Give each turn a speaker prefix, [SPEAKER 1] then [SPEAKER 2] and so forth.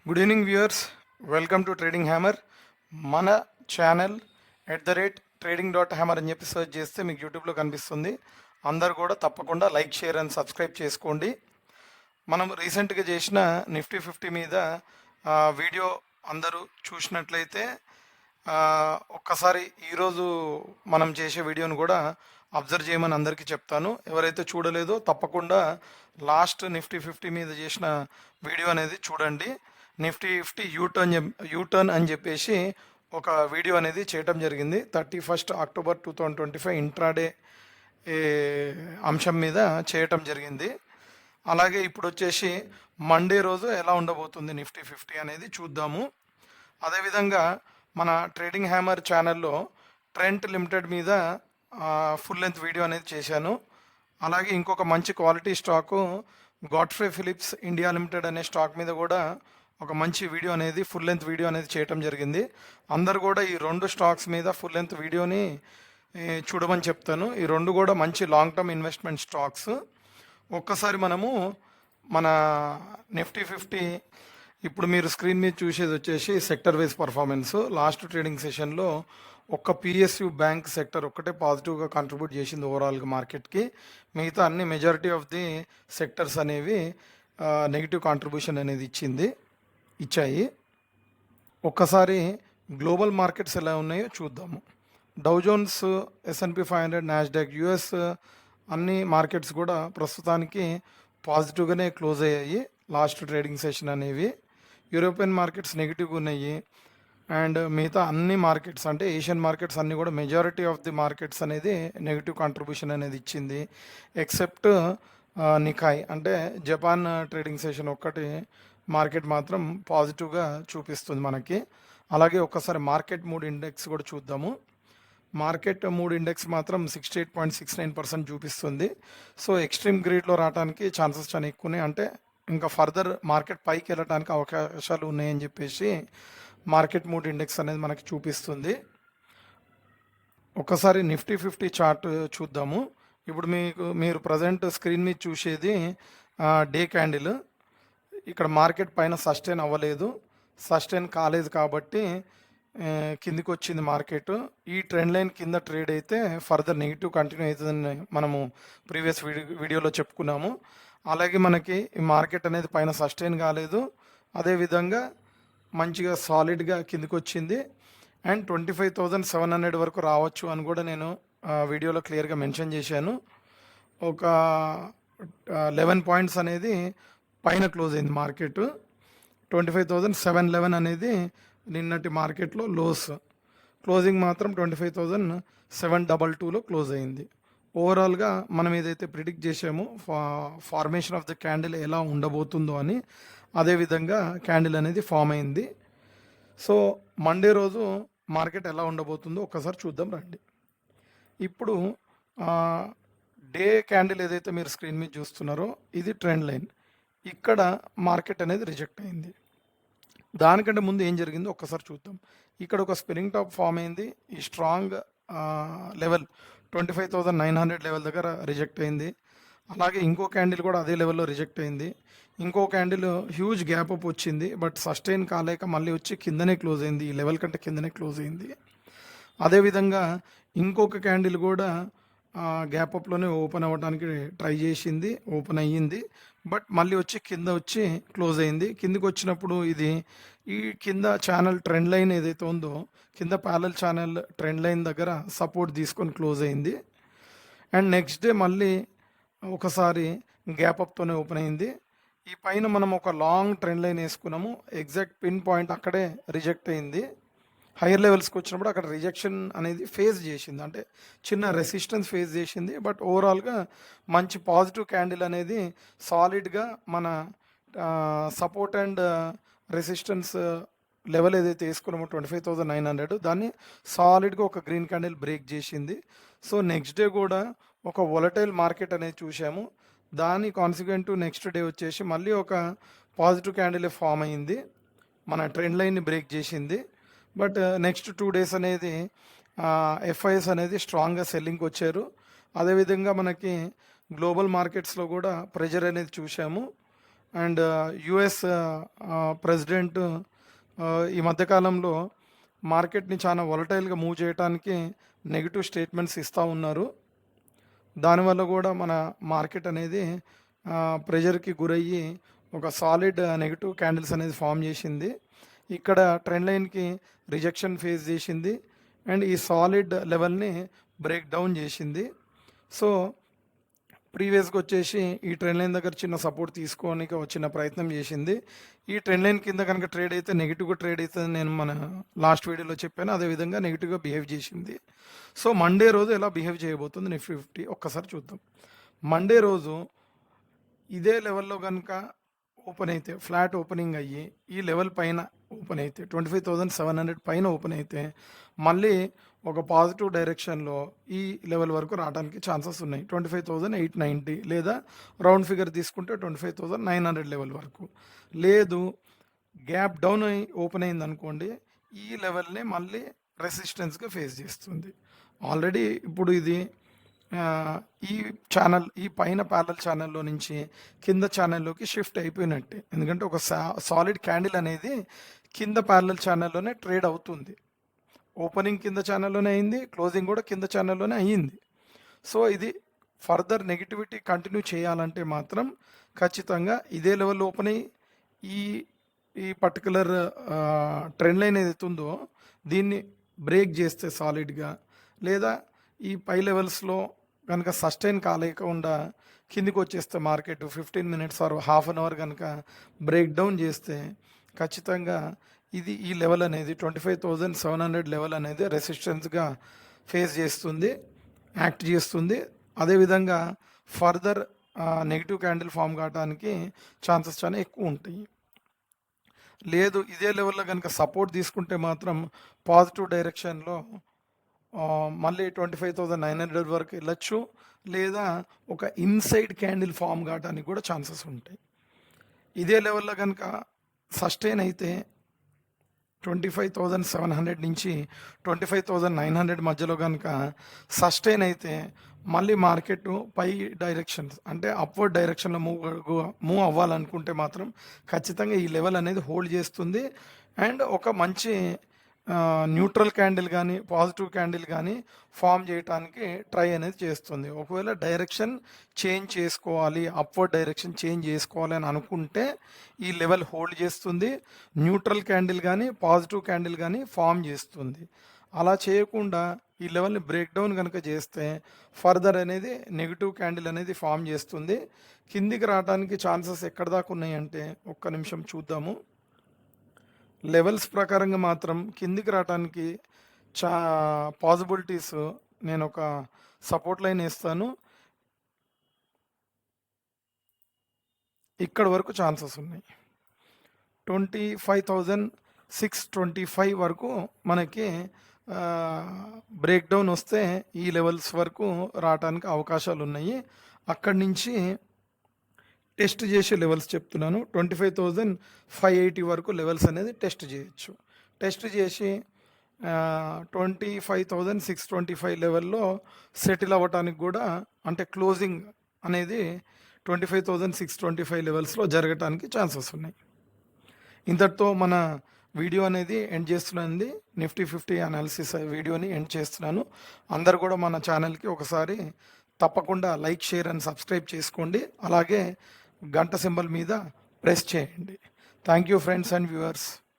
[SPEAKER 1] Good evening viewers, welcome to trading hammer. మన channel @trading.hammer అని చెప్పి సెర్చ్ చేస్తే మీకు యూట్యూబ్లో కనిపిస్తుంది. అందరు కూడా తప్పకుండా లైక్, షేర్ అండ్ సబ్స్క్రైబ్ చేసుకోండి. మనం రీసెంట్గా చేసిన నిఫ్టీ 50 మీద వీడియో అందరూ చూసినట్లయితే ఒక్కసారి ఈరోజు మనం చేసే వీడియోను కూడా అబ్జర్వ్ చేయమని అందరికీ చెప్తాను. ఎవరైతే చూడలేదో తప్పకుండా లాస్ట్ నిఫ్టీ 50 మీద చేసిన వీడియో అనేది చూడండి. నిఫ్టీ 50 యూటర్న్ అని చెప్పేసి ఒక వీడియో అనేది చేయటం జరిగింది. 31 అక్టోబర్ 2025 ఇంట్రాడే అంశం మీద చేయటం జరిగింది. అలాగే ఇప్పుడు వచ్చేసి మండే రోజు ఎలా ఉండబోతుంది నిఫ్టీ 50 అనేది చూద్దాము. అదేవిధంగా మన ట్రేడింగ్ హ్యామర్ ఛానల్లో ట్రెంట్ లిమిటెడ్ మీద ఫుల్ లెంత్ వీడియో అనేది చేశాను. అలాగే ఇంకొక మంచి quality stock Godfrey Philips India limited అనే స్టాక్ మీద కూడా ఒక మంచి వీడియో అనేది ఫుల్ లెంత్ వీడియో అనేది చేయటం జరిగింది. అందరు కూడా ఈ రెండు స్టాక్స్ మీద ఫుల్ లెంత్ వీడియోని చూడమని చెప్తాను. ఈ రెండు కూడా మంచి లాంగ్ టర్మ్ ఇన్వెస్ట్మెంట్ స్టాక్స్. ఒక్కసారి మనము మన నిఫ్టీ 50 ఇప్పుడు మీరు స్క్రీన్ మీద చూసేది వచ్చేసి sector wise performance. Last trading సెషన్లో ఒక్క పిఎస్యు బ్యాంక్ సెక్టర్ ఒక్కటే పాజిటివ్గా కాంట్రిబ్యూట్ చేసింది ఓవరాల్గా మార్కెట్కి. మిగతా అన్ని మెజారిటీ ఆఫ్ ది సెక్టర్స్ అనేవి నెగిటివ్ కాంట్రిబ్యూషన్ అనేది ఇచ్చాయి. ఒక్కసారి గ్లోబల్ మార్కెట్స్ ఎలా ఉన్నాయో చూద్దాము. Dow Jones, S&P 500, Nasdaq, US అన్ని మార్కెట్స్ కూడా ప్రస్తుతానికి పాజిటివ్గానే క్లోజ్ అయ్యాయి లాస్ట్ ట్రేడింగ్ సెషన్ అనేవి. యూరోపియన్ మార్కెట్స్ నెగిటివ్గా ఉన్నాయి. అండ్ మిగతా అన్ని మార్కెట్స్ అంటే ఏషియన్ మార్కెట్స్ అన్నీ కూడా మెజారిటీ ఆఫ్ ది మార్కెట్స్ అనేది నెగిటివ్ కాంట్రిబ్యూషన్ అనేది ఇచ్చింది. ఎక్సెప్ట్ నికాయ్ అంటే జపాన్ ట్రేడింగ్ సెషన్ ఒక్కటి మార్కెట్ మాత్రం పాజిటివ్గా చూపిస్తుంది మనకి. అలాగే ఒక్కసారి మార్కెట్ మూడ్ ఇండెక్స్ కూడా చూద్దాము. మార్కెట్ మూడ్ ఇండెక్స్ మాత్రం 68.69% చూపిస్తుంది. సో ఎక్స్ట్రీమ్ గ్రీడ్లో రావడానికి ఛాన్సెస్ చాలా ఎక్కువ ఉన్నాయి. అంటే ఇంకా ఫర్దర్ మార్కెట్ పైకి వెళ్ళడానికి అవకాశాలు ఉన్నాయని చెప్పేసి మార్కెట్ మూడ్ ఇండెక్స్ అనేది మనకి చూపిస్తుంది. ఒకసారి నిఫ్టీ 50 చార్ట్ చూద్దాము. ఇప్పుడు మీరు ప్రజెంట్ స్క్రీన్ మీద చూసేది డే క్యాండిల్. ఇక్కడ మార్కెట్ పైన సస్టైన్ అవ్వలేదు, సస్టైన్ కాలేదు కాబట్టి కిందికి వచ్చింది మార్కెట్. ఈ ట్రెండ్ లైన్ కింద ట్రేడ్ అయితే ఫర్దర్ నెగిటివ్ కంటిన్యూ అవుతుందని మనము ప్రీవియస్ వీడియోలో చెప్పుకున్నాము. అలాగే మనకి ఈ మార్కెట్ అనేది పైన సస్టైన్ కాలేదు, అదేవిధంగా మంచిగా సాలిడ్గా కిందికి వచ్చింది. అండ్ 25,700 వరకు రావచ్చు అని కూడా నేను వీడియోలో క్లియర్గా మెన్షన్ చేశాను. ఒక 11 పాయింట్స్ అనేది పైన క్లోజ్ అయింది మార్కెట్. 25,711 అనేది నిన్నటి మార్కెట్లో లోస్. క్లోజింగ్ మాత్రం 25,722లో క్లోజ్ అయింది. ఓవరాల్గా మనం ఏదైతే ప్రిడిక్ట్ చేసామో ఫార్మేషన్ ఆఫ్ ద క్యాండిల్ ఎలా ఉండబోతుందో అని, అదేవిధంగా క్యాండిల్ అనేది ఫామ్ అయింది. సో మండే రోజు మార్కెట్ ఎలా ఉండబోతుందో ఒక్కసారి చూద్దాం రండి. ఇప్పుడు డే క్యాండిల్ ఏదైతే మీరు స్క్రీన్ మీద చూస్తున్నారో ఇది ట్రెండ్ లైన్. ఇక్కడ మార్కెట్ అనేది రిజెక్ట్ అయింది. దానికంటే ముందు ఏం జరిగిందో ఒక్కసారి చూద్దాం. ఇక్కడ ఒక స్పిన్నింగ్ టాప్ ఫామ్ అయింది. ఈ స్ట్రాంగ్ లెవెల్ 25,900 లెవెల్ దగ్గర రిజెక్ట్ అయింది. అలాగే ఇంకో క్యాండిల్ కూడా అదే లెవెల్లో రిజెక్ట్ అయింది. ఇంకో క్యాండిల్ హ్యూజ్ గ్యాప్ అప్ వచ్చింది, బట్ సస్టైన్ కాలేక మళ్ళీ వచ్చి కిందనే క్లోజ్ అయింది. ఈ లెవెల్ కంటే కిందనే క్లోజ్ అయింది. అదేవిధంగా ఇంకొక క్యాండిల్ కూడా గ్యాప్ అప్లోనే ఓపెన్ అవ్వడానికి ట్రై చేసింది, ఓపెన్ అయ్యింది, బట్ మళ్ళీ వచ్చి కింద వచ్చి క్లోజ్ అయింది. కిందకి వచ్చినప్పుడు ఇది ఈ కింద ఛానల్ ట్రెండ్ లైన్ ఏదైతే ఉందో కింద ప్యారలల్ ఛానల్ ట్రెండ్ లైన్ దగ్గర సపోర్ట్ తీసుకొని క్లోజ్ అయింది. అండ్ నెక్స్ట్ డే మళ్ళీ ఒకసారి గ్యాప్ అప్తోనే ఓపెన్ అయింది. ఈ పైన మనం ఒక లాంగ్ ట్రెండ్ లైన్ వేసుకున్నాము. ఎగ్జాక్ట్ పిన్ పాయింట్ అక్కడే రిజెక్ట్ అయింది. హైయర్ లెవెల్స్కి వచ్చినప్పుడు అక్కడ రిజెక్షన్ అనేది ఫేస్ చేసింది, అంటే చిన్న రెసిస్టెన్స్ ఫేస్ చేసింది. బట్ ఓవరాల్గా మంచి పాజిటివ్ క్యాండిల్ అనేది సాలిడ్గా మన సపోర్ట్ అండ్ రెసిస్టెన్స్ లెవెల్ ఏదైతే వేసుకున్నామో 25,900 దాన్ని సాలిడ్గా ఒక గ్రీన్ క్యాండిల్ బ్రేక్ చేసింది. సో నెక్స్ట్ డే కూడా ఒక వొలటైల్ మార్కెట్ అనేది చూసాము. దాని కాన్సిక్వెంట్ నెక్స్ట్ డే వచ్చేసి మళ్ళీ ఒక పాజిటివ్ క్యాండిల్ ఫామ్ అయింది, మన ట్రెండ్ లైన్ని బ్రేక్ చేసింది. బట్ నెక్స్ట్ 2 డేస్ అనేది ఎఫ్ఐఎస్ అనేది స్ట్రాంగ్గా సెల్లింగ్కి వచ్చారు. అదేవిధంగా మనకి గ్లోబల్ మార్కెట్స్లో కూడా ప్రెజర్ అనేది చూసాము. అండ్ యుఎస్ ప్రెసిడెంట్ ఈ మధ్యకాలంలో మార్కెట్ని చాలా వొలటైల్గా మూవ్ చేయడానికి నెగిటివ్ స్టేట్మెంట్స్ ఇస్తూ ఉన్నారు. దానివల్ల కూడా మన మార్కెట్ అనేది ప్రెషర్కి గురయ్యి ఒక సాలిడ్ నెగిటివ్ క్యాండిల్స్ అనేది ఫామ్ చేసింది. ఇక్కడ ట్రెండ్ లైన్కి రిజెక్షన్ ఫేస్ చేసింది అండ్ ఈ సాలిడ్ లెవెల్ని బ్రేక్ డౌన్ చేసింది. సో ప్రీవియస్గా వచ్చేసి ఈ ట్రెండ్ లైన్ దగ్గర చిన్న సపోర్ట్ తీసుకోనికి వచ్చిన ప్రయత్నం చేసింది. ఈ ట్రెండ్ లైన్ కింద కనుక ట్రేడ్ అయితే నెగిటివ్గా ట్రేడ్ అవుతుంది, నేను మన లాస్ట్ వీడియోలో చెప్పాను. అదేవిధంగా నెగిటివ్గా బిహేవ్ చేసింది. సో మండే రోజు ఎలా బిహేవ్ చేయబోతుంది నిఫ్టీ 50 ఒక్కసారి చూద్దాం. మండే రోజు ఇదే లెవెల్లో కనుక ఓపెన్ అయితే, ఫ్లాట్ ఓపెనింగ్ అయ్యి ఈ లెవెల్ పైన ఓపెన్ అయితే 25,700 పైన ఓపెన్ అయితే మళ్ళీ ఒక పాజిటివ్ డైరెక్షన్లో ఈ లెవెల్ వరకు రావడానికి ఛాన్సెస్ ఉన్నాయి. 25,890 లేదా రౌండ్ ఫిగర్ తీసుకుంటే 25,900 లెవెల్ వరకు. లేదు గ్యాప్ డౌన్ అయి ఓపెన్ అయింది అనుకోండి, ఈ లెవెల్ని మళ్ళీ రెసిస్టెన్స్గా ఫేస్ చేస్తుంది. ఆల్రెడీ ఇప్పుడు ఇది ఈ ఛానల్, ఈ పైన ప్యారలల్ ఛానల్లో నుంచి కింద ఛానల్లోకి షిఫ్ట్ అయిపోయినట్టే. ఎందుకంటే ఒక సాలిడ్ క్యాండిల్ అనేది కింద ప్యారలల్ ఛానల్లోనే ట్రేడ్ అవుతుంది. ఓపెనింగ్ కింద ఛానల్లోనే అయింది, క్లోజింగ్ కూడా కింద ఛానల్లోనే అయ్యింది. సో ఇది ఫర్దర్ నెగిటివిటీ కంటిన్యూ చేయాలంటే మాత్రం ఖచ్చితంగా ఇదే లెవెల్ ఓపెన్ అయ్యి ఈ ఈ పర్టికులర్ ట్రెండ్ లైన్ ఏదైతే ఉందో దీన్ని బ్రేక్ చేస్తే సాలిడ్గా, లేదా ఈ పై లెవెల్స్లో కనుక సస్టైన్ కాలేకుండా కిందికి వచ్చేస్తే market 15 minutes or half an hour కనుక బ్రేక్ డౌన్ చేస్తే ఖచ్చితంగా ఇది ఈ లెవెల్ అనేది 25,700 లెవెల్ అనేది రెసిస్టెన్స్గా ఫేస్ చేస్తుంది, యాక్ట్ చేస్తుంది. అదేవిధంగా ఫర్దర్ నెగిటివ్ క్యాండిల్ ఫామ్ కావడానికి ఛాన్సెస్ చాలా ఎక్కువ ఉంటాయి. లేదు ఇదే లెవెల్లో కనుక సపోర్ట్ తీసుకుంటే మాత్రం పాజిటివ్ డైరెక్షన్లో మళ్ళీ 25,900 వరకు వెళ్ళచ్చు, లేదా ఒక ఇన్సైడ్ క్యాండిల్ ఫామ్ కావడానికి కూడా ఛాన్సెస్ ఉంటాయి. ఇదే లెవెల్లో కనుక సస్టైన్ అయితే 25,700 నుంచి 25,900 మధ్యలో కనుక సస్టైన్ అయితే మళ్ళీ మార్కెట్ పై డైరెక్షన్స్ అంటే అప్వర్డ్ డైరెక్షన్లో మూవ్ అవ్వాలనుకుంటే మాత్రం ఖచ్చితంగా ఈ లెవెల్ అనేది హోల్డ్ చేస్తుంది అండ్ ఒక మంచి న్యూట్రల్ క్యాండిల్ కానీ పాజిటివ్ క్యాండిల్ కానీ ఫామ్ చేయడానికి ట్రై అనేది చేస్తుంది. ఒకవేళ డైరెక్షన్ చేంజ్ చేసుకోవాలి, అప్వర్డ్ డైరెక్షన్ చేంజ్ చేసుకోవాలి అని అనుకుంటే ఈ లెవెల్ హోల్డ్ చేస్తుంది, న్యూట్రల్ క్యాండిల్ కానీ పాజిటివ్ క్యాండిల్ కానీ ఫామ్ చేస్తుంది. అలా చేయకుండా ఈ లెవెల్ని బ్రేక్ డౌన్ కనుక చేస్తే ఫర్దర్ అనేది నెగిటివ్ క్యాండిల్ అనేది ఫామ్ చేస్తుంది. కిందికి రావడానికి ఛాన్సెస్ ఎక్కడ దాకా ఉన్నాయంటే ఒక్క నిమిషం చూద్దాము. లెవెల్స్ ప్రకారంగా మాత్రం కిందికి రావడానికి పాసిబిలిటీస్, నేను ఒక సపోర్ట్ లైన్ వేస్తాను, ఇక్కడ వరకు ఛాన్సెస్ ఉన్నాయి. 25,625 వరకు మనకి బ్రేక్ డౌన్ వస్తే ఈ లెవెల్స్ వరకు రావడానికి అవకాశాలు ఉన్నాయి. అక్కడి నుంచి టెస్ట్ చేసే లెవెల్స్ చెప్తున్నాను. 25,580 వరకు లెవెల్స్ అనేది టెస్ట్ చేయొచ్చు. టెస్ట్ చేసి 25,625 లెవెల్లో సెటిల్ అవ్వటానికి కూడా, అంటే క్లోజింగ్ అనేది 25,625 లెవెల్స్లో జరగటానికి ఛాన్సెస్ ఉన్నాయి. ఇంతటితో మన వీడియో అనేది ఎండ్ చేస్తున్నాను. నిఫ్టీ 50 అనాలిసిస్ వీడియోని ఎండ్ చేస్తున్నాను. అందరు కూడా మన ఛానల్కి ఒకసారి తప్పకుండా లైక్, షేర్ అండ్ సబ్స్క్రైబ్ చేసుకోండి. అలాగే గంట సింబల్ మీద ప్రెస్ చేయండి. Thank you friends and viewers.